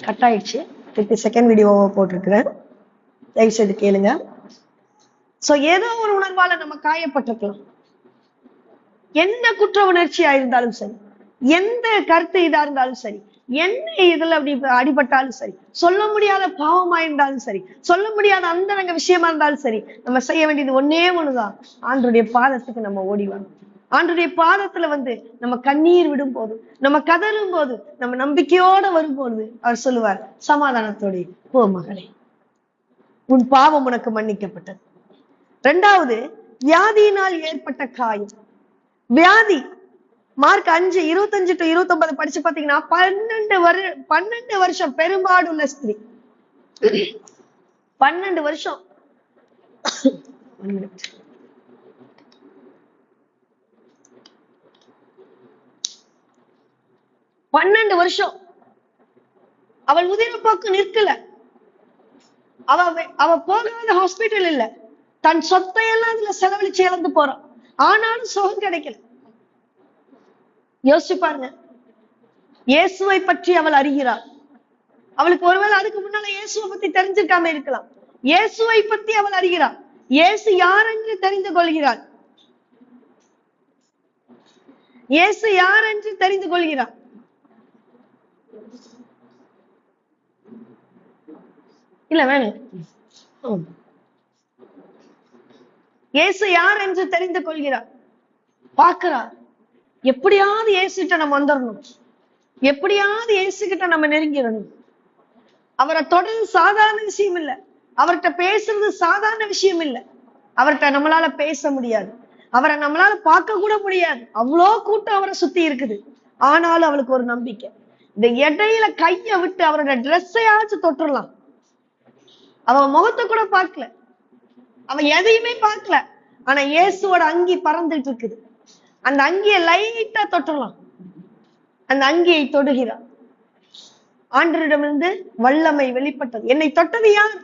Cut ஆயிடுச்சு. திருப்பி second வீடியோவை போட்டிருக்கிறேன், தயவு செய்து கேளுங்க. சோ ஏதோ ஒரு உணர்வால நம்ம காயப்பட்டிருக்கலாம். என்ன குற்ற உணர்ச்சியா இருந்தாலும் சரி, எந்த கருத்து இதா இருந்தாலும் சரி, என்ன இதுல அப்படி அடிபட்டாலும் சரி, சொல்ல முடியாத பாவமா இருந்தாலும் சரி, சொல்ல முடியாத அந்த விஷயமா இருந்தாலும் சரி, நம்ம செய்ய வேண்டியது ஒன்னே ஒண்ணுதான். ஆண்டவருடைய பாதத்துக்கு நம்ம ஓடி வரணும். ஆண்டவருடைய பாதத்துல நம்ம கண்ணீர் விடும் போது, நம்ம கதறும் போது, நம்ம நம்பிக்கையோட வரும்போது அவர் சொல்லுவார், சமாதானத்தோடு போ மகளே, உன் பாவம் உனக்கு மன்னிக்கப்பட்டது. இரண்டாவது, வியாதியினால் ஏற்பட்ட காயம். வியாதி மார்க் 5:25-29 படிச்சு பாத்தீங்கன்னா 12 வருஷம் பெரும்பாடுள்ள ஸ்திரீ. 12 வருஷம் 12 வருஷம் அவள் உதிரப்போக்கு நிற்கல. அவ போகாத ஹாஸ்பிட்டல் இல்ல. தன் சொத்தையெல்லாம் அதுல செலவழிச்சு இழந்து போறான். ஆனாலும் சுகம் கிடைக்கல. யோசிச்சு பாருங்க. இயேசுவை பற்றி அவள் அறிகிறாள். அவளுக்கு ஒருவேளை அதுக்கு முன்னால இயேசுவை பத்தி தெரிஞ்சிருக்காம இருக்கலாம். இயேசுவை பத்தி அவள் அறிகிறாள். இயேசு யார் என்று தெரிந்து கொள்கிறாள். இயேசு யார் என்று தெரிந்து கொள்கிறாள். இல்ல வேணும். இயேசு யார் என்று தெரிந்து கொள்கிறார். பார்க்கிறார், எப்படியாவது இயேசுகிட்ட நம்ம வந்துடணும், எப்படியாவது இயேசுகிட்ட நம்ம நெருங்கிடணும். அவரை தொடர்ந்து சாதாரண விஷயம் இல்ல, அவர்கிட்ட பேசுறது சாதாரண விஷயம் இல்ல. அவர்கிட்ட நம்மளால பேச முடியாது, அவரை நம்மளால பார்க்க கூட முடியாது, அவ்வளோ கூட்டம் அவரை சுத்தி இருக்குது. ஆனாலும் அவளுக்கு ஒரு நம்பிக்கை. இந்த இடையில கைய விட்டு அவரோட ட்ரெஸ்ஸையாச்சும் தொட்டுடலாம். அவன் முகத்தை கூட பார்க்கல, அவன் எதையுமே பார்க்கல. ஆனா இயேசுவோட அங்கி பறந்துட்டு இருக்குது. அந்த அங்கியை லைட்டா தொட்டுடலாம். அந்த அங்கியை தொடுகிறார். ஆண்டவரிடமிருந்து வல்லமை வெளிப்பட்டது. என்னை தொட்டது யார்?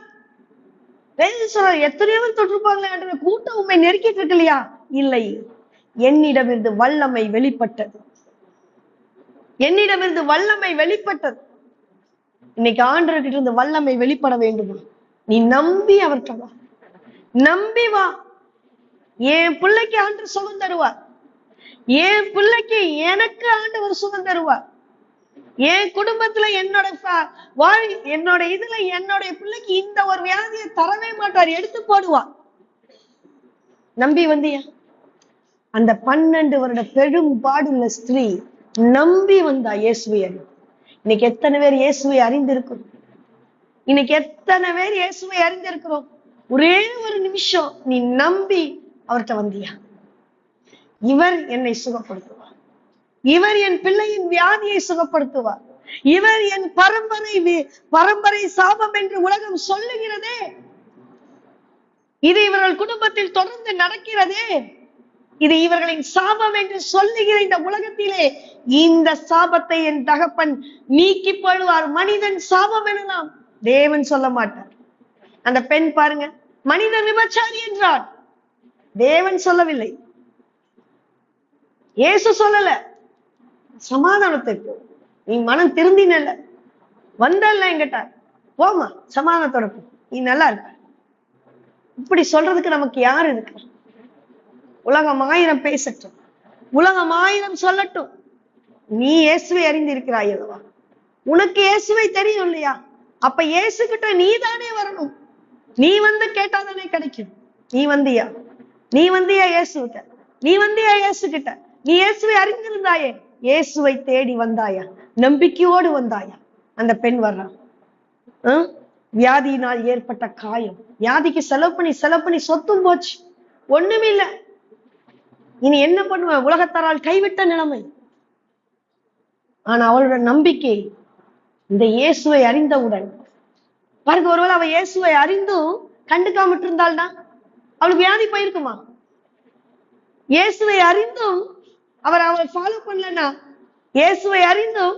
சொல்றாரு, எத்தனையோ தொட்டிருப்பாங்களே, கூட்டம் உண்மை நெருக்கிட்டு இருக்கு இல்லையா? இல்லை, என்னிடமிருந்து வல்லமை வெளிப்பட்டது. என்னிடமிருந்து வல்லமை வெளிப்பட்டது. இன்னைக்கு ஆண்டவர்கிட்ட இருந்து வல்லமை வெளிப்பட வேண்டுமா? நீ நம்பி அவர்கிட்ட வா, நம்பி வா. என் பிள்ளைக்கு ஆண்டவர் சுகம் தருவார். என் பிள்ளைக்கு எனக்கு ஆண்டவர் சுகம் தருவார். என் குடும்பத்துல என்னோட இதுல என்னுடைய பிள்ளைக்கு இந்த ஒரு வியாதியை தரவே மாட்டார், எடுத்து போடுவார். நம்பி வந்தியா? அந்த 12 வருட பெரும் பாடுள்ள ஸ்திரீ நம்பி வந்தா இயேசுவை அறிந்து. இன்னைக்கு எத்தனை பேர் இயேசுவை அறிந்திருக்கிறோம்? இன்னைக்கு எத்தனை பேர் இயேசுவை அறிந்திருக்கிறோம்? ஒரே ஒரு நிமிஷம் நீ நம்பி அவர்கிட்ட வந்தியா? இவர் என்னை சுகப்படுத்துவார், இவர் என் பிள்ளையின் வியாதியை சுகப்படுத்துவார், இவர் என் பரம்பரை சாபம் என்று உலகம் சொல்லுகிறதே, இது இவர்கள் குடும்பத்தில் தொடர்ந்து நடக்கிறதே, இது இவர்களின் சாபம் என்று சொல்லுகிற இந்த உலகத்திலே இந்த சாபத்தை என் தகப்பன் நீக்கி போடுவார். மனிதன் சாபம் எனலாம், தேவன் சொல்ல மாட்டார். அந்த பெண் பாருங்க, மனிதன் விபச்சாரி என்றார், தேவன் சொல்லவில்லை, இயேசு சொல்லல. சமாதானத்துக்கு நீ மனம் திருந்தினல்ல, வந்தல்ல என்கிட்ட, போமா சமாதானத்தோட போ, நீ நல்லா இருக்க. இப்படி சொல்றதுக்கு நமக்கு யாரு இருக்கு? உலகம் 1000 பேசட்டும், உலகம் 1000 சொல்லட்டும், நீ இயேசுவை அறிந்திருக்கிறாய் அல்லவா? உனக்கு இயேசுவை தெரியும் இல்லையா? அப்ப இயேசு கிட்ட நீ தானே வரணும். நீ வந்து கேட்டாதானே கிடைக்கும். நீ வந்தியா? நீ வந்தியா இயேசுகிட்ட? நீ வந்தியா இயேசு கிட்ட? நீ இயேசுவை அறிந்திருந்தாயே, இயேசுவை தேடி வந்தாயா? நம்பிக்கையோடு வந்தாயா? அந்த பெண் வர்றான். வியாதியினால் ஏற்பட்ட காயம், வியாதிக்கு செலவு பண்ணி சொத்தும் போச்சு, ஒண்ணுமே இல்ல. இனி என்ன பண்ணுவ? உலகத்தாரால் கைவிட்ட நிலைமை. ஆனா அவளோட நம்பிக்கை இந்த இயேசுவை அறிந்தவுடன் பாருங்க, ஒருவேளை அவ இயேசுவை அறிந்தும் கண்டுக்காமட்டு இருந்தால்னா அவளுக்கு வியாதி போயிருக்குமா? இயேசுவை அறிந்தும் அவள் ஃபாலோ பண்ணலன்னா, இயேசுவை அறிந்தும்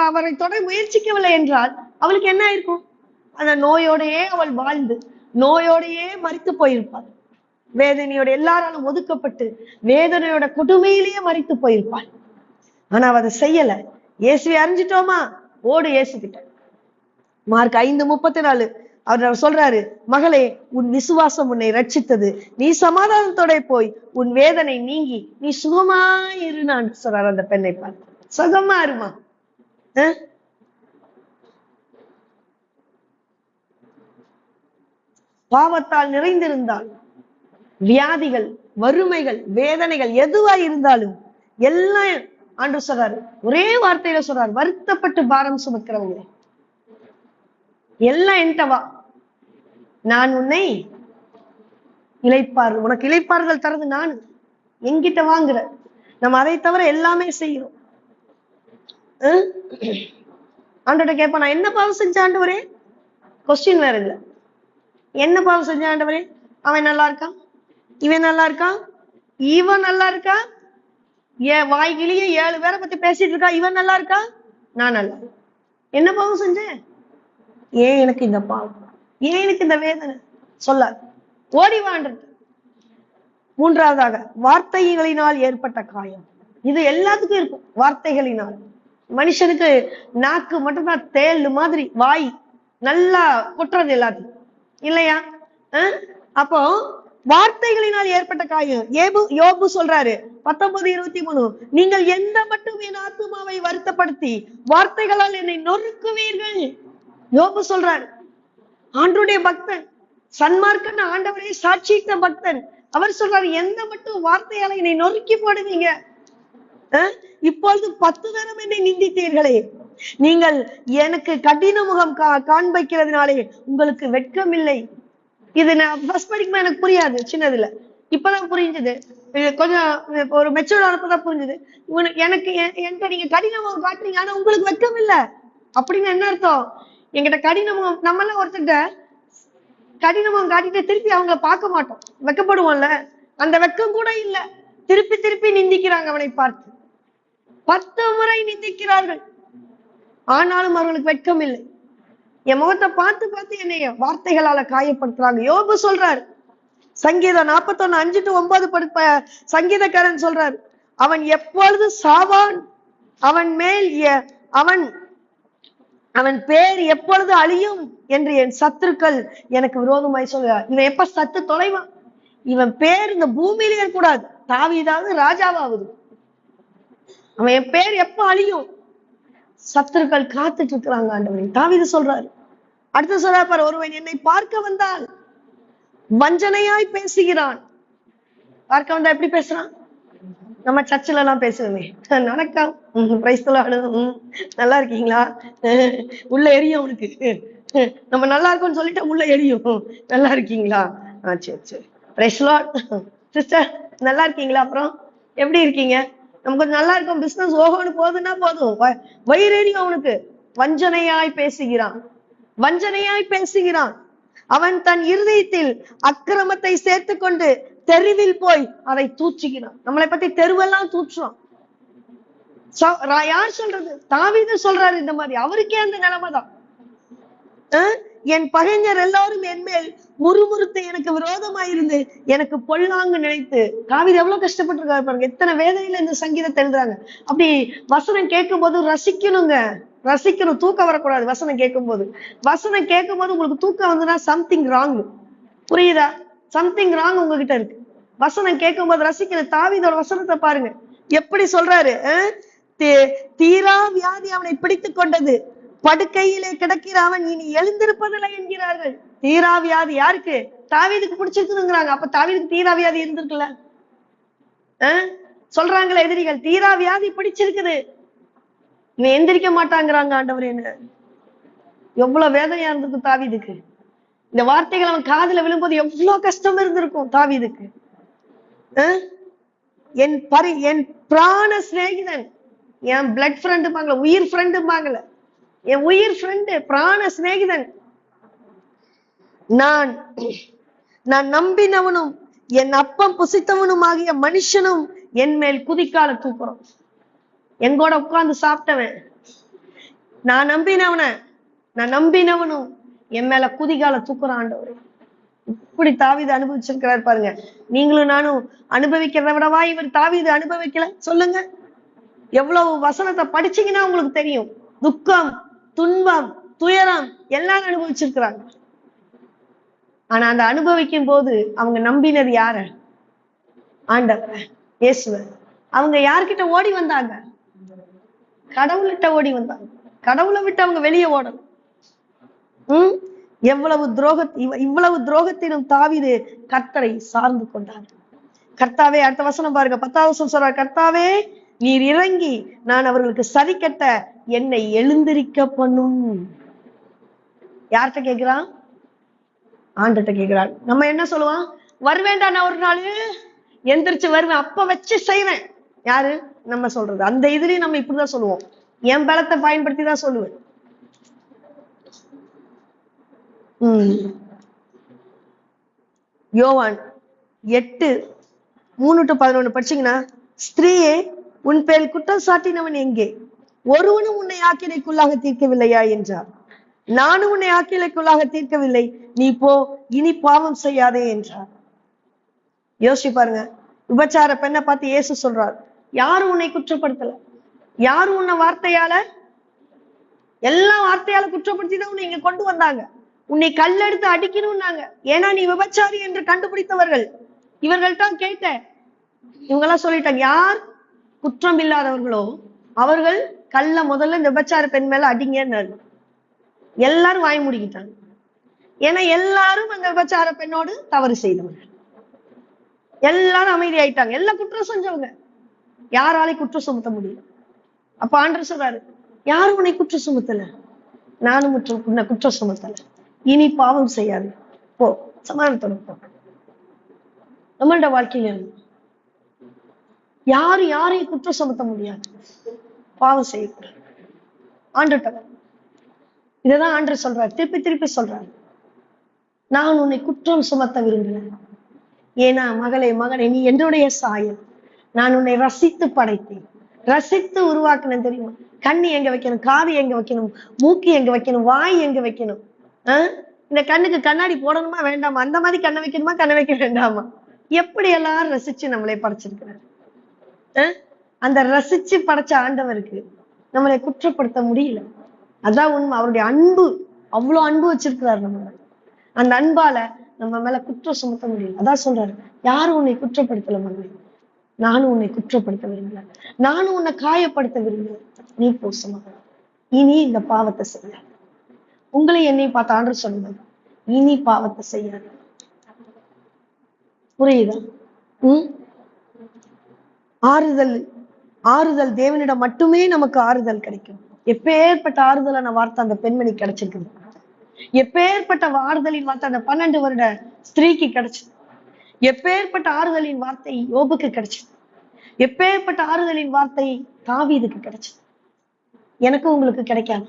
அவரை தொட முயற்சிக்கவில்லை என்றால் அவளுக்கு என்ன ஆயிருக்கும்? அந்த நோயோடையே அவள் வாழ்ந்து நோயோடையே மரித்து போயிருப்பாள். வேதனையோட எல்லாராலும் ஒதுக்கப்பட்டு வேதனையோட கொடுமையிலேயே மரித்து போயிருப்பாள். ஆனா அவ அதை செய்யல. இயேசுவை அறிஞ்சிட்டோமா, ஓடு இயேசுகிட்ட. மார்க் 5:34 அவர் சொல்றாரு, மகளே உன் விசுவாசம் உன்னை ரட்சித்தது, நீ சமாதானத்தோட போய் உன் வேதனை நீங்கி நீ சுகமாயிருன்னு சொல்றாரு. அந்த பெண்ணை பார்த்து சுகமா இருமா. பாவத்தால் நிறைந்திருந்தால், வியாதிகள், வறுமைகள், வேதனைகள் எதுவா இருந்தாலும் எல்லாம் ஆண்டவர் சொல்றாரு, ஒரே வார்த்தையில சொல்றாரு, வருத்தப்பட்டு பாரம் சுமக்கிறவங்க எல்லாம் என்கிட்ட வா, நான் உன்னை உனக்கு இளைப்பாறுதல் தரது நான், என்கிட்ட வாங்குற. நம்ம அதை தவிர எல்லாமே செய்யறோம். ஆண்டவர்கிட்ட கேட்பா, நான் என்ன பாவம் செஞ்ச ஆண்டவரே? கொஸ்டின் வேற இல்ல. என்ன பாவம் செஞ்ச ஆண்டவரே? அவன் நல்லா இருக்கான், இவன் நல்லா இருக்கான், இவன் நல்லா இருக்கா, ஏன் வாய்கிலேயே 7 பேரை பத்தி பேசிட்டு இருக்கா, இவன் நல்லா இருக்கா, நான் நல்லா. என்ன பாவம் செஞ்சேன்? ஏன் எனக்கு இந்த பாவம், ஏன் எனக்கு இந்த வேதனை? சொல்ல ஓடிவான்றது. மூன்றாவதாக வார்த்தைகளினால் ஏற்பட்ட காயம். இது எல்லாத்துக்கும் இருக்கும். வார்த்தைகளினால். மனுஷனுக்கு நாக்கு மட்டும்தான் தேள் மாதிரி, வாய் நல்லா கொட்டுறது எல்லாத்தையும், இல்லையா? அப்போ வார்த்தைகளினால் ஏற்பட்ட காயம். யோபு சொல்றாரு 19:23, நீங்கள் எந்த மட்டும் என் ஆத்துமாவை வருத்தப்படுத்தி வார்த்தைகளால் என்னை நொறுக்குவீர்கள். யோபு சொல்றாரு. ஆண்டவருடைய பக்தன், சன்மார்க்கன், ஆண்டவரை சாட்சித்த பக்தன். அவர் சொல்றாரு, எந்த மட்டும் வார்த்தையால என்னை நொறுக்கி போடுவீங்க. இப்பொழுது 10 தரம் என்னை நிந்தித்தீர்களே, நீங்கள் எனக்கு கடின முகம் காண்பிக்கிறதுனாலே உங்களுக்கு வெட்கம் இல்லை. இது நான் ஃபர்ஸ்ட் படிக்கும்போது எனக்கு புரியாது, சின்னதுல. இப்பதான் புரிஞ்சது, கொஞ்சம் ஒரு மெச்சூர்ட் ஆனப்பதான் புரிஞ்சது. எனக்கு என்கிட்ட நீங்க கடின முகம் காட்டுறீங்க, ஆனா உங்களுக்கு வெட்கம் இல்லை அப்படின்னு என்ன அர்த்தம்? என்கிட்ட கடின முகம், நம்ம எல்லாம் ஒருத்தர்கிட்ட கடின முகம் காட்டிட்டு திருப்பி அவங்கள பார்க்க மாட்டோம், வெக்கப்படுவோம்ல, அந்த வெக்கம் கூட இல்ல. திருப்பி திருப்பி நிந்திக்கிறாங்க அவனை பார்த்து. 10 முறை நிந்திக்கிறார்கள், ஆனாலும் அவர்களுக்கு வெட்கம் இல்லை. என் முகத்தை பார்த்து பார்த்து என்னைய வார்த்தைகளால காயப்படுத்துறாங்க. யோபு சொல்றாரு, சங்கீதம் 41:5-9 சங்கீதக்காரன் சொல்றாரு, அவன் எப்பொழுது சாவான், அவன் பேர் எப்பொழுது அழியும் என்று என் சத்துருக்கள் எனக்கு விரோதமாய் சொல்றார். இவன் எப்ப சத்து தொலைவான், இவன் பேர் இந்த பூமியிலே கூடாது, தாவீதாவது ராஜாவாவது, அவன் என் பேர் எப்ப அழியும், சத்துருக்கள் காத்துட்டு இருக்கிறாங்க ஆண்டவரே. தாவீது சொல்றாரு. அடுத்து சொல்றாரு பாரு, ஒருவன் என்னை பார்க்க வந்தால் வஞ்சனையாய் பேசுகிறான். பார்க்க வந்தா எப்படி பேசுறான்? நம்ம சர்ச்சில் எல்லாம் பேசுவோமே, வணக்கம், நல்லா இருக்கீங்களா, உள்ள எரியும் அவனுக்கு. நம்ம நல்லா இருக்கோம்னு சொல்லிட்டு உள்ள எரியும், நல்லா இருக்கீங்களா, சரி சரி, பிரைஸ் தி லார்ட் சிஸ்டர், நல்லா இருக்கீங்களா, அப்புறம் எப்படி இருக்கீங்க, நம்ம கொஞ்சம் நல்லா இருக்கும், பிசினஸ் ஓகோன்னு போகுதுன்னா போதும், வயிறு எரியும் அவனுக்கு. வஞ்சனையாய் பேசுகிறான், வஞ்சனையாய் பேசுகிறான். அவன் தன் இருதயத்தில் அக்கிரமத்தை சேர்த்து கொண்டு தெருவில் போய் அதை தூச்சுகிறான். நம்மளை பத்தி தெருவெல்லாம் தூற்றுறோம். யார் சொல்றது? தாவீது சொல்றாரு இந்த மாதிரி. அவருக்கே அந்த நிலைமைதான். என் பகைஞர் எல்லாரும் என் மேல் முறுமுறுத்து எனக்கு விரோதமாயிருந்து எனக்கு பொல்லாங்கு நினைத்து. தாவீது எவ்வளவு கஷ்டப்பட்டு இருக்காரு பாருங்க, எத்தனை வேதனையில இந்த சங்கீதத்தை எழுதுறாங்க. அப்படி வசனம் கேட்கும் போது ரசிக்கணுங்க, ரசிக்கணும், தூக்கம் வரக்கூடாது. வசனம் கேட்கும் போது உங்களுக்கு தூக்கம் வந்துன்னா சம்திங் ராங், புரியுதா? சம்திங் ராங் உங்ககிட்ட இருக்கு. வசனம் கேட்கும் போது ரசிக்கணும். தாவீதோட வசனத்தை பாருங்க, எப்படி சொல்றாரு, தீரா வியாதி அவனை பிடித்துக் கொண்டது, படுக்கையிலே கிடக்கிற அவன் இனி எழுந்திருப்பதில்லை என்கிறார்கள். தீரா வியாதி யாருக்கு? தாவீதுக்கு பிடிச்சிருக்குங்கிறாங்க. அப்ப தாவீதுக்கு தீரா வியாதி இருந்திருக்குல்ல, சொல்றாங்களே எதிரிகள், தீரா வியாதி பிடிச்சிருக்குது, இவன் எந்திரிக்க மாட்டாங்கிறாங்க. ஆண்டவர் என்ன எவ்வளவு வேதனையா இருந்திருக்கு தாவீதுக்கு. இந்த வார்த்தைகள் அவன் காதுல விழும்போது எவ்வளவு கஷ்டம் இருந்திருக்கும் தாவீதுக்கு. என் பிராண சிநேகிதன், என் பிளட் ஃப்ரெண்டுப்பாங்கள, உயிர் ஃப்ரெண்டுப்பாங்கள, என் உயிர் ஃப்ரெண்டு, பிராண சிநேகிதன், நான் நம்பினவனும் என் அப்பம் புசித்தவனும் ஆகிய மனுஷனும் என் மேல் குதிக்கால தூக்குறோம். எங்கூட உட்கார்ந்து சாப்பிட்டவன், நான் நம்பினவனும் என் மேல குதிகால தூக்குறான். ஆண்டவரே, இப்படி தாவீது அனுபவிச்சிருக்கிறார் பாருங்க. நீங்களும் நானும் அனுபவிக்கிறத விடவா இவர் தாவீது அனுபவிக்கல? சொல்லுங்க. எவ்வளவு வசனத்தை படிச்சீங்கன்னா உங்களுக்கு தெரியும். துக்கம், துன்பம், துயரம் எல்லாம் அனுபவிச்சிருக்கிறாங்க. ஆனா அந்த அனுபவிக்கும் போது அவங்க நம்பினது யார? ஆண்டவர் இயேசுவ. அவங்க யார்கிட்ட ஓடி வந்தாங்க? கடவுள்கிட்ட ஓடி வந்தாங்க. கடவுளை விட்டு அவங்க வெளியே ஓடணும். இவ்வளவு துரோகத்திலும் தாவீது கர்த்தரை சார்ந்து கொண்டார். கர்த்தாவே, அடுத்த வசனம் பாருங்க, 10வது வசனம் சொல்றார், கர்த்தாவே நீர் இறங்கி நான் அவர்களுக்கு சரி கட்ட என்னை எழுந்திருக்க பண்ணும். யார்கிட்ட கேட்கிறான்? ஆண்டுகிட்ட கேட்கிறான். நம்ம என்ன சொல்லுவான்? வருவேண்டா, நான் ஒரு நாள் எந்திரிச்சு வருவேன், அப்ப வச்சு செய்வேன். யாரு? நம்ம சொல்றது. அந்த இதுலயும் நம்ம இப்படிதான் சொல்லுவோம். என் பலத்தை பயன்படுத்தி தான் சொல்லுவேன். யோவான் 8:3-11 படிச்சீங்கன்னா, ஸ்திரீயே உன் பேர் குற்றம் சாட்டினவன் எங்கே? ஒருவனும் உன்னை ஆக்கினைக்குள்ளாக தீர்க்கவில்லையா என்றார். நானும் உன்னை ஆக்கினைக்குள்ளாக தீர்க்கவில்லை, நீ போ, இனி பாவம் செய்யாதே என்றார். யோசிச்சு பாருங்க. விபச்சார பெண்ணை பார்த்து இயேசு சொல்றார், யாரும் உன்னை குற்றப்படுத்தல, யாரும் உன்னை வார்த்தையால, எல்லா வார்த்தையால குற்றப்படுத்தி தான் உன்னை இங்க கொண்டு வந்தாங்க. உன்னை கல்லெடுத்து அடிக்கணும்னாங்க. ஏன்னா நீ விபச்சாரி என்று கண்டுபிடித்தவர்கள். இவர்கள்ட்ட கேட்ட, இவங்க எல்லாம் சொல்லிட்டாங்க, யார் குற்றம் இல்லாதவர்களோ அவர்கள் கல்ல முதல்ல இந்த விபச்சார பெண் மேல அடிங்க. எல்லாரும் வாய் முடிக்கிட்டாங்க. ஏன்னா எல்லாரும் அந்த விபச்சார பெண்ணோடு தவறு செய்தவர்கள். எல்லாரும் அமைதி ஆயிட்டாங்க. எல்லாம் குற்றம் செஞ்சவங்க. யாராலையும் குற்றம் சுமத்த முடியல. அப்ப ஆண்டவர் சொல்றாரு, யாரும் உன்னை குற்றம் சுமத்தல, நானும் உன்னை குற்றம் சுமத்தல, இனி பாவம் செய்யாது, போ, சமாதானத்தோட போ. நம்மளோட வாழ்க்கையில யாரையும் குற்றம் சுமத்த முடியாது. பாவம் செய்யக்கூடாது. ஆண்டவர் இததான் ஆண்டவர் சொல்றாரு, திருப்பி திருப்பி சொல்றாரு, நான் உன்னை குற்றம் சுமத்த விரும்புகிறேன். ஏன்னா மகளே, மகனே, நீ என்னுடைய சாயல், நான் உன்னை ரசித்து படைத்தேன், ரசித்து உருவாக்கினேன். தெரியுமா? கண்ணு எங்க வைக்கணும், காது எங்க வைக்கணும், மூக்கு எங்க வைக்கணும், வாய் எங்க வைக்கணும். இந்த கண்ணுக்கு கண்ணாடி போடணுமா வேண்டாமா, அந்த மாதிரி கண்ணை வைக்கணுமா கண்ணை வைக்க வேண்டாமா, எப்படி எல்லாரும் ரசிச்சு நம்மளை படைச்சிருக்கிறார். அந்த ரசிச்சு படைச்ச ஆண்டவருக்கு நம்மளை குற்றப்படுத்த முடியல. அதான் உண்மை. அவருடைய அன்பு, அவ்வளவு அன்பு வச்சிருக்கிறார் நம்ம. அந்த அன்பால நம்ம மேல குற்றம் சுமத்த முடியல. அதான் சொல்றாரு, யாரும் உன்னை குற்றப்படுத்தல மகளே, நானும் உன்னை குற்றப்படுத்த விரும்பல, நானும் உன்னை காயப்படுத்த விரும்பல, நீ போ, சுமக்க, இனி இந்த பாவத்தை செய்ய. உங்களை என்னை பார்த்து ஆண்டவர் சொன்னாங்க, இனி பாவத்தை செய்யாது. புரியுதா? ஆறுதல் தேவனிடம் மட்டுமே நமக்கு ஆறுதல் கிடைக்கும். எப்பேற்பட்ட ஆறுதலான வார்த்தை அந்த பெண்மணி கிடைச்சிருக்குது. எப்பேற்பட்ட ஆறுதலின் வார்த்தை அந்த 12 வருட ஸ்திரீக்கு கிடைச்சது. எப்பேற்பட்ட ஆறுதலின் வார்த்தை யோபுக்கு கிடைச்சது. எப்பேற்பட்ட ஆறுதலின் வார்த்தை தாவீதுக்கு கிடைச்சது. எனக்கு உங்களுக்கு கிடைக்காது.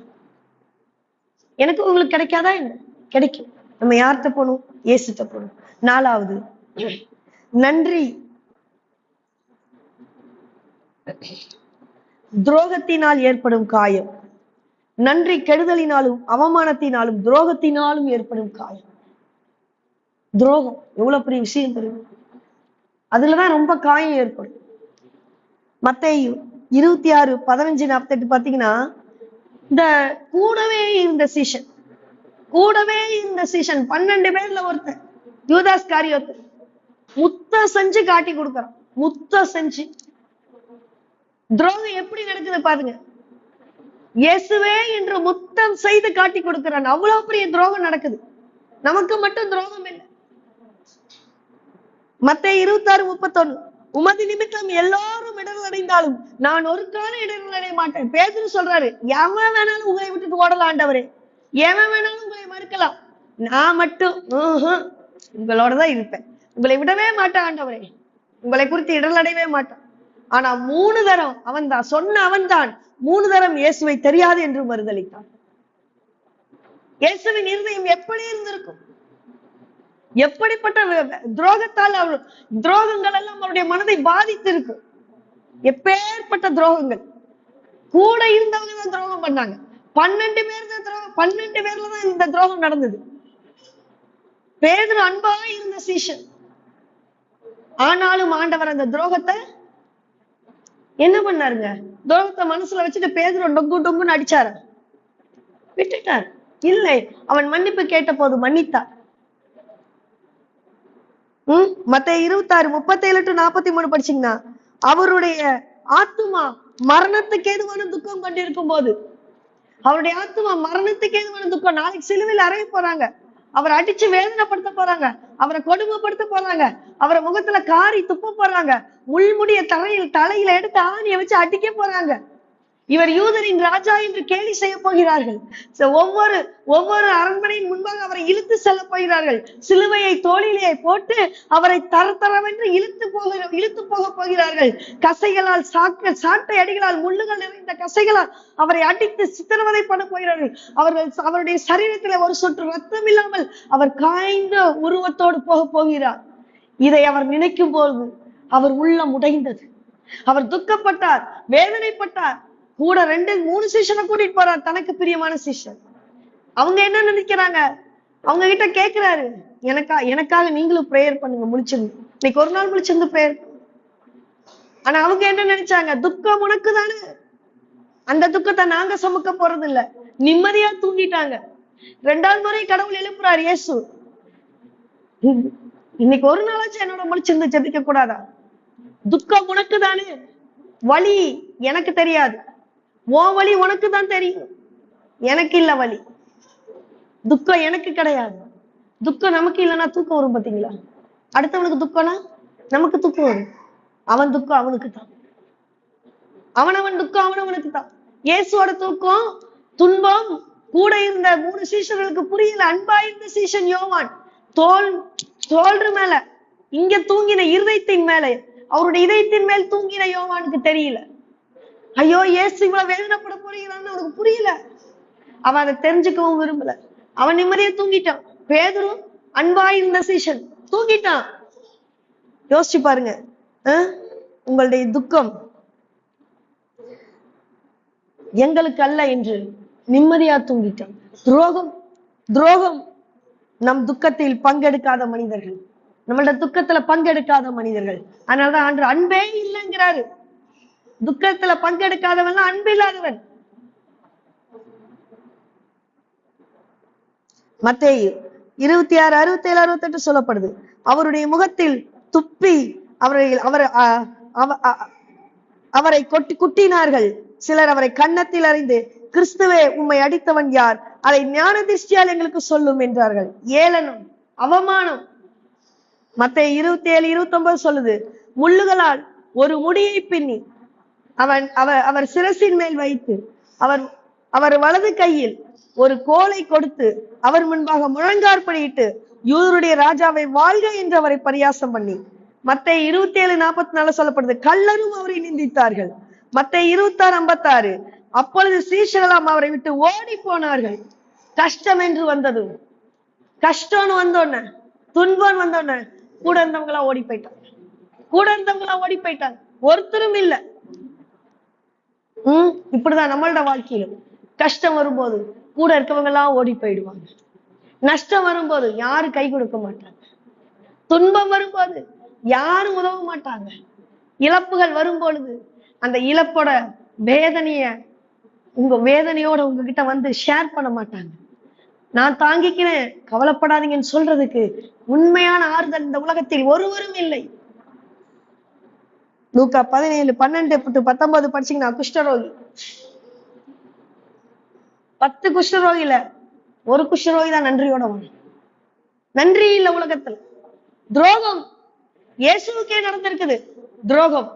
எனக்கு உங்களுக்கு கிடைக்காதா? என்ன கிடைக்கும். நம்ம யார்கிட்ட போகணும்? இயேசுட்ட போகணும். 4வது, நன்றி. துரோகத்தினால் ஏற்படும் காயம். நன்றி கெடுதலினாலும் அவமானத்தினாலும் துரோகத்தினாலும் ஏற்படும் காயம். துரோகம் எவ்வளவு பெரிய விஷயம் தெரியும். அதுலதான் ரொம்ப காயம் ஏற்படும். மத்தேயு 26:15-48 பாத்தீங்கன்னா, இந்த கூடவே இருந்த சீஷன் 12 பேர்ல ஒருத்தன் யூதாஸ் காரியோத்து முத்தம் செஞ்சு காட்டி கொடுக்கறான். முத்தம் செஞ்சு துரோகம் எப்படி நடக்குது பாருங்க. இயேசுவே என்று முத்தம் செய்து காட்டி கொடுக்கிறான். அவ்வளவு பெரிய துரோகம் நடக்குது. நமக்கு மட்டும் துரோகம் இல்லை. மத்தேயு 26:31, உமது நிமித்தம் எல்லாரும் இடர்கள் அடைந்தாலும் நான் ஒரு கால இடர்கள் அடைய மாட்டேன். பேதுரு சொல்றாரு, எவன் வேணாலும் உங்களை விட்டுட்டு ஓடலாம் ஆண்டவரே, எவன் வேணாலும் உங்களை மறுக்கலாம், நான் மட்டும் உங்களோடதான் இருப்பேன், உங்களை விடவே மாட்டேன் ஆண்டவரே, உங்களை குறித்து இடர்கள் அடையவே மாட்டான். ஆனா 3 தரம் அவன்தான் சொன்ன, அவன்தான் 3 தரம் இயேசுவை தெரியாது என்று மறுதளித்தான். இயேசுவின் இருதயம் எப்படி இருந்திருக்கும்? எப்படிப்பட்ட துரோகத்தால் துரோகங்கள் எல்லாம் அவருடைய மனதை பாதித்திருக்கு. எப்பேற்பட்ட துரோகங்கள். கூட இருந்தவங்க தான் துரோகம் பண்ணாங்க. 12 பேர் தான் துரோகம். 12 பேர்ல தான் இந்த துரோகம் நடந்தது. பேதுரு அன்பா இருந்த சீஷன். ஆனாலும் ஆண்டவர் அந்த துரோகத்தை என்ன பண்ணாருங்க? துரோகத்தை மனசுல வச்சுட்டு பேதுரு டொங்கு டொங்குன்னு அடிச்சாரு. விட்டுட்டார். இல்லை, அவன் மன்னிப்பு கேட்ட போது மன்னித்தார். மத்தேயு 26:37-43 படிச்சீங்கன்னா, அவருடைய ஆத்துமா மரணத்துக்கு ஏதுவான துக்கம் கொண்டிருக்கும் போது, அவருடைய ஆத்துமா மரணத்துக்கு ஏதுவான துக்கம், நாளைக்கு சிலுவையில் அறைய போறாங்க, அவரை அடிச்சு வேதனைப்படுத்த போறாங்க, அவரை கொடுமைப்படுத்த போறாங்க, அவரை முகத்துல காரி துப்ப போறாங்க, முள்முடிய தலையில எடுத்து ஆணியை வச்சு அடிக்க போறாங்க, இவர் யூதரின் ராஜா என்று கேலி செய்ய போகிறார்கள். ஒவ்வொரு அரண்மனையின் முன்பாக அவரை இழுத்து செல்ல போகிறார்கள். சிலுவையை தோளிலே போட்டு அவரை தரத்தரவென்று இழுத்து போக போகிறார்கள். கசைகளால், சாட்டை அடிகளால், முள்ளுகள் நிறைந்த கசைகளால் அவரை அடித்து சித்திரவதை பண்ண போகிறார்கள். அவருடைய சரீரத்திலே ஒரு சொட்டு ரத்தம் இல்லாமல் அவர் காய்ந்த உருவத்தோடு போக போகிறார். இதை அவர் நினைக்கும் போது அவர் உள்ளம் உடைந்தது. அவர் துக்கப்பட்டார், வேதனைப்பட்டார். கூட 2-3 சீஷனை கூட்டிட்டு போறார், தனக்கு பிரியமான சீஷன். அவங்க என்ன நினைக்கிறாங்க? அவங்க கிட்ட கேட்கிறாரு, எனக்காக நீங்களும் பிரேயர் பண்ணுங்க, முழிச்சிருந்து. இன்னைக்கு ஒரு நாள் முழிச்சிருந்து பிரேயர். ஆனா அவங்க என்ன நினைச்சாங்க? துக்கம் உனக்கு தானே, அந்த துக்கத்தை நாங்க சுமக்க போறது இல்ல. நிம்மதியா தூங்கிட்டாங்க. 2வது முறை கடவுள் எழுப்புறார் இயேசு. இன்னைக்கு ஒரு நாளாச்சும் என்னோட முழிச்சிருந்து ஜெபிக்க கூடாதா? துக்கம் உனக்கு தானே, வலி எனக்கு தெரியாது, உன் வலி உனக்கு தான் தெரியும், எனக்கு இல்ல வலி. துக்கம் எனக்கு கிடையாது. துக்கம் நமக்கு இல்லைன்னா தூக்கம் வரும் பாத்தீங்களா? அடுத்தவனுக்கு துக்கம்னா நமக்கு துக்கம் வரும். அவன் துக்கம் அவனுக்கு தான், அவன் துக்கம் அவனுக்கு தான். இயேசுவோட தூக்கம், துன்பம் கூட இருந்த 3 சீஷர்களுக்கு புரியல. அன்பா இருந்த சீஷன் யோவான் தோல்று மேல, இங்க தூங்கின இருதயத்தின் மேல, அவருடைய இதயத்தின் மேல் தூங்கின யோவானுக்கு தெரியல. ஐயோ, இயேசு இவ்வளவு வேதனைப்பட போறீங்களான்னு அவனுக்கு புரியல. அவன் அதை தெரிஞ்சுக்கவும் விரும்பல. அவன் நிம்மதியா தூங்கிட்டான். பேதுரு, அன்பா இருந்த சீஷன், தூங்கிட்டான். யோசிச்சு பாருங்க, உங்களுடைய துக்கம் எங்களுக்கு அல்ல என்று நிம்மதியா தூங்கிட்டான். துரோகம் நம் துக்கத்தில் பங்கெடுக்காத மனிதர்கள், நம்மளோட துக்கத்துல பங்கெடுக்காத மனிதர்கள். அதனாலதான் ஆண்டு அன்பே இல்லைங்கிறாரு. துக்கத்துல பங்கெடுக்காதவன் அன்பு இல்லாதவன். மத்தேயு 26:67-68 சொல்லப்படுது. அவருடைய முகத்தில் துப்பி அவரை குட்டினார்கள். சிலர் அவரை கன்னத்தில் அறிந்து, கிறிஸ்துவே, உம்மை அடித்தவன் யார்? அதை ஞான திருஷ்டியால் எங்களுக்கு சொல்லும் என்றார்கள். ஏளனம், அவமானம். மத்தேயு 27:29 சொல்லுது, முள்ளுகளால் ஒரு முடியை பின்னி அவர் சிரசின் மேல் வைத்து, அவர் வலது கையில் ஒரு கோலை கொடுத்து, அவர் முன்பாக முழங்காற்படியிட்டு, யூதருடைய ராஜாவை வாழ்க என்று அவரை பரியாசம் பண்ணி. மத்தேயு 27:44 சொல்லப்படுது, கள்ளரும் அவரை நிந்தித்தார்கள். மத்தேயு 26:56, அப்பொழுது சீஷர்களாம் அவரை விட்டு ஓடி போனார்கள். கஷ்டம் என்று வந்தது, கஷ்டம்னு வந்தோன்ன, துன்பம் வந்தோன்ன கூட இருந்தவங்களா ஓடி போயிட்டாங்க. ஒருத்தரும் இல்ல. இப்படிதான் நம்மளோட வாழ்க்கையிலும் கஷ்டம் வரும்போது கூட இருக்கவங்க எல்லாம் ஓடி போயிடுவாங்க. நஷ்டம் வரும்போது யாரும் கை கொடுக்க மாட்டாங்க. துன்பம் வரும்போது யாரும் உதவ மாட்டாங்க. இழப்புகள் வரும்பொழுது அந்த இழப்போட வேதனையோட உங்ககிட்ட வந்து ஷேர் பண்ண மாட்டாங்க. நான் தாங்கிக்கிறேன், கவலைப்படாதீங்கன்னு சொல்றதுக்கு உண்மையான ஆறுதல் இந்த உலகத்தில் ஒருவரும் இல்லை. லூக்கா 17:12-19 படிச்சீங்கன்னா, குஷ்டரோகி 10 குஷ்டரோகில ஒரு குஷ்டரோகி தான் நன்றியோட வரும். நன்றி இல்ல உலகத்துல. துரோகம் இயேசுவுக்கே நடந்திருக்குது. துரோகம்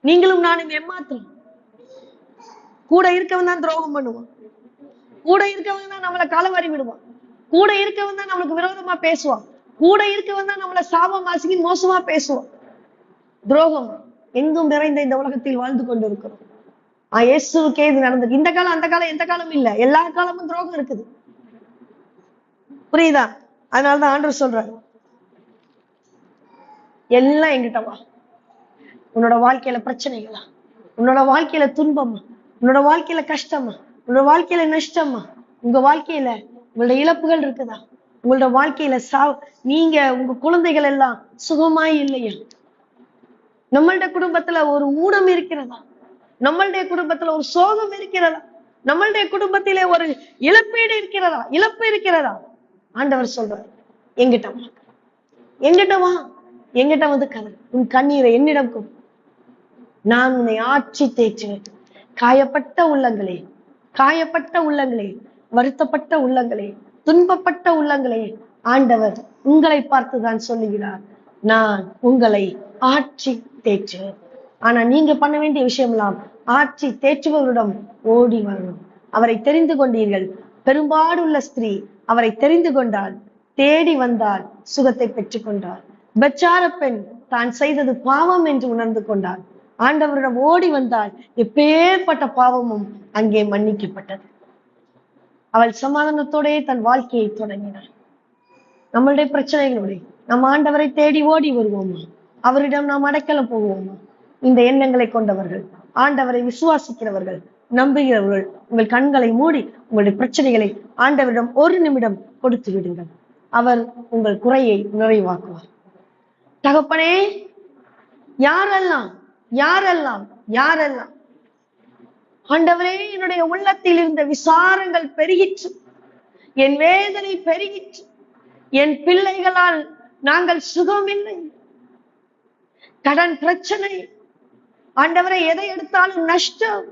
நீங்களும் நானும் ஏமாத்தலாம். கூட இருக்கவன் தான் துரோகம் பண்ணுவான். கூட இருக்கவன் தான் நம்மளை காலவாரி விடுவான். கூட இருக்கவன் தான் நம்மளுக்கு விரோதமா பேசுவான். கூட இருக்கவன் தான் நம்மளை சாபம் வாசிக்கு மோசமா பேசுவான். துரோகம் எங்கும் நிறைந்த இந்த உலகத்தில் வாழ்ந்து கொண்டு இருக்கிறோம். இயேசுக்கே இது நடந்தது. இந்த காலம் அந்த காலம் எந்த காலம் இல்ல, எல்லா காலமும் துரோகம் இருக்குது. புரியுதா? அதனாலதான் ஆண்டவர் சொல்றாரு, எல்லாம் என்கிட்ட வா. உன்னோட வாழ்க்கையில பிரச்சனைகளா, உன்னோட வாழ்க்கையில துன்பமா, உன்னோட வாழ்க்கையில கஷ்டமா, உன்னோட வாழ்க்கையில நஷ்டமா, உங்க வாழ்க்கையில உங்களோட இழப்புகள் இருக்குதா, உங்களோட வாழ்க்கையில நீங்க உங்க குழந்தைகள் எல்லாம் சுகமாய் இல்லையா, நம்மளுடைய குடும்பத்துல ஒரு ஊனம் இருக்கிறதா, நம்மளுடைய குடும்பத்துல ஒரு சோகம் இருக்கிறதா, நம்மளுடைய குடும்பத்திலே ஒரு இழப்பீடு இருக்கிறதா, இழப்பு இருக்கிறதா? ஆண்டவர் சொல்றார், எங்கிட்ட வா, எங்கிட்ட வா, எங்கிட்ட வந்து கதறு, உன் கண்ணீரை என்னிடம் கொடு, நான் உன்னை ஆட்சி தேற்றுவேன். காயப்பட்ட உள்ளங்களே, காயப்பட்ட உள்ளங்களே, வருத்தப்பட்ட உள்ளங்களே, துன்பப்பட்ட உள்ளங்களே, ஆண்டவர் உங்களை பார்த்துதான் சொல்லுகிறார், நான் உங்களை ஆட்சி தேற்றுவேன். ஆனா நீங்க பண்ண வேண்டிய விஷயம் எல்லாம், ஆட்சி தேற்றுபவரிடம் ஓடி வரணும். அவரை தெரிந்து கொண்டீர்கள். பெரும்பாடுள்ள ஸ்திரீ அவரை தெரிந்து கொண்டாள், தேடி வந்தால் சுகத்தை பெற்றுக் கொண்டாள். பெச்சார பெண் தான் செய்தது பாவம் என்று உணர்ந்து கொண்டாள். ஆண்டவரிடம் ஓடி வந்தால் எப்பேற்பட்ட பாவமும் அங்கே மன்னிக்கப்பட்டது. அவள் சமாதானத்தோடே தன் வாழ்க்கையை தொடங்கினாள். நம்மளுடைய பிரச்சனைகளோட நம் ஆண்டவரை தேடி ஓடி வருவோமா? அவரிடம் நாம் அடைக்கலம் போவோமா? இந்த எண்ணங்களை கொண்டவர்கள், ஆண்டவரை விசுவாசிக்கிறவர்கள், நம்புகிறவர்கள், உங்கள் கண்களை மூடி உங்களுடைய பிரச்சனைகளை ஆண்டவரிடம் ஒரு நிமிடம் கொடுத்து விடுங்கள். அவர் உங்கள் குறையை நிறைவாக்குவார். தகப்பனே, யாரெல்லாம் யாரெல்லாம் யாரெல்லாம் ஆண்டவரே, என்னுடைய உள்ளத்தில் இருந்த விசாரங்கள் பெருகிற்று, என் வேதனை பெருகிற்று, என் பிள்ளைகளால் நாங்கள் சுகமில்லை, கடன் பிரச்சனை, ஆண்டவரை எதை எடுத்தாலும் நஷ்டம்,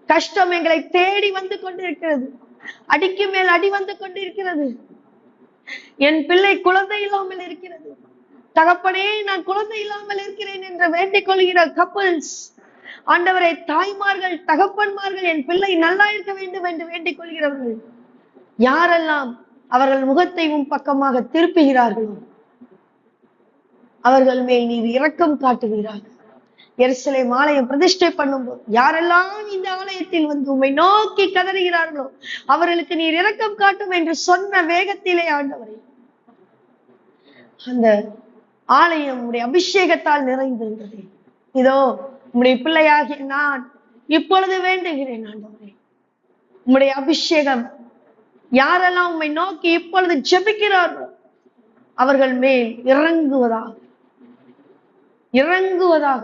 கஷ்டம் எங்களை தேடி வந்து கொண்டிருக்கிறது, அடிக்கு மேல் அடி வந்து கொண்டிருக்கிறது, என் பிள்ளை குழந்தை இல்லாமல் இருக்கிறது, தகப்பனே நான் குழந்தை இல்லாமல் இருக்கிறேன் என்று வேண்டிக் கொள்கிற கப்பல்ஸ், ஆண்டவரை தாய்மார்கள், தகப்பன்மார்கள், என் பிள்ளை நல்லா இருக்க வேண்டும் என்று வேண்டிக் கொள்கிறவர்கள் யாரெல்லாம் அவர்கள் முகத்தையும் பக்கமாக திருப்புகிறார்களோ அவர்கள் மேல் நீர் இரக்கம் காட்டுகிறார்கள். எருசலேம் ஆலயம் பிரதிஷ்டை பண்ணும்போது யாரெல்லாம் இந்த ஆலயத்தில் வந்து உம்மை நோக்கி கதறுகிறார்களோ அவர்களுக்கு நீர் இரக்கம் காட்டும் என்று சொன்ன வேகத்திலே ஆண்டவரே, அந்த ஆலயம் உம்முடைய அபிஷேகத்தால் நிறைந்திருந்தது. இதோ உம்முடைய பிள்ளையாகிய நான் இப்பொழுது வேண்டுகிறேன் ஆண்டவரே, உம்முடைய அபிஷேகம் யாரெல்லாம் உம்மை நோக்கி இப்பொழுது ஜெபிக்கிறார்களோ அவர்கள் மேல் இறங்குவதாக இறங்குவதாக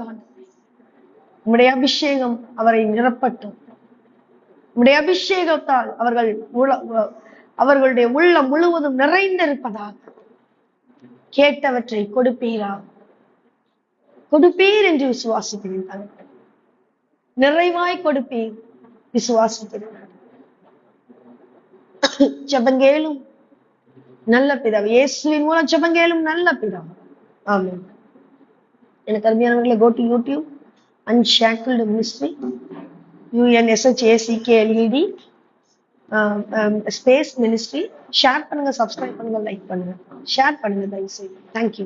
உம்முடைய அபிஷேகம் அவரை நிரப்பட்டும். உம்முடைய அபிஷேகத்தால் அவர்களுடைய உள்ளம் முழுவதும் நிறைந்திருப்பதாக. கேட்டவற்றை கொடுப்பீரா? கொடுப்பீர் என்று விசுவாசிக்கிறேன். நிறைவாய் கொடுப்பீர், விசுவாசிக்கிறேன். ஜெபங்கேளும் நல்ல பிதாவே, இயேசுவின் மூலம் ஜெபங்கேளும் நல்ல பிதாவே, ஆமென். எனக்கு அருமையானவர்களே, go to YouTube Unshackled Ministry, UNSHACKLED space ministry. Share பண்ணுங்க, சப்ஸ்கிரைப் பண்ணுங்க, லைக் பண்ணுங்க, ஷேர் பண்ணுங்க தயவு செய்து. தேங்க்யூ.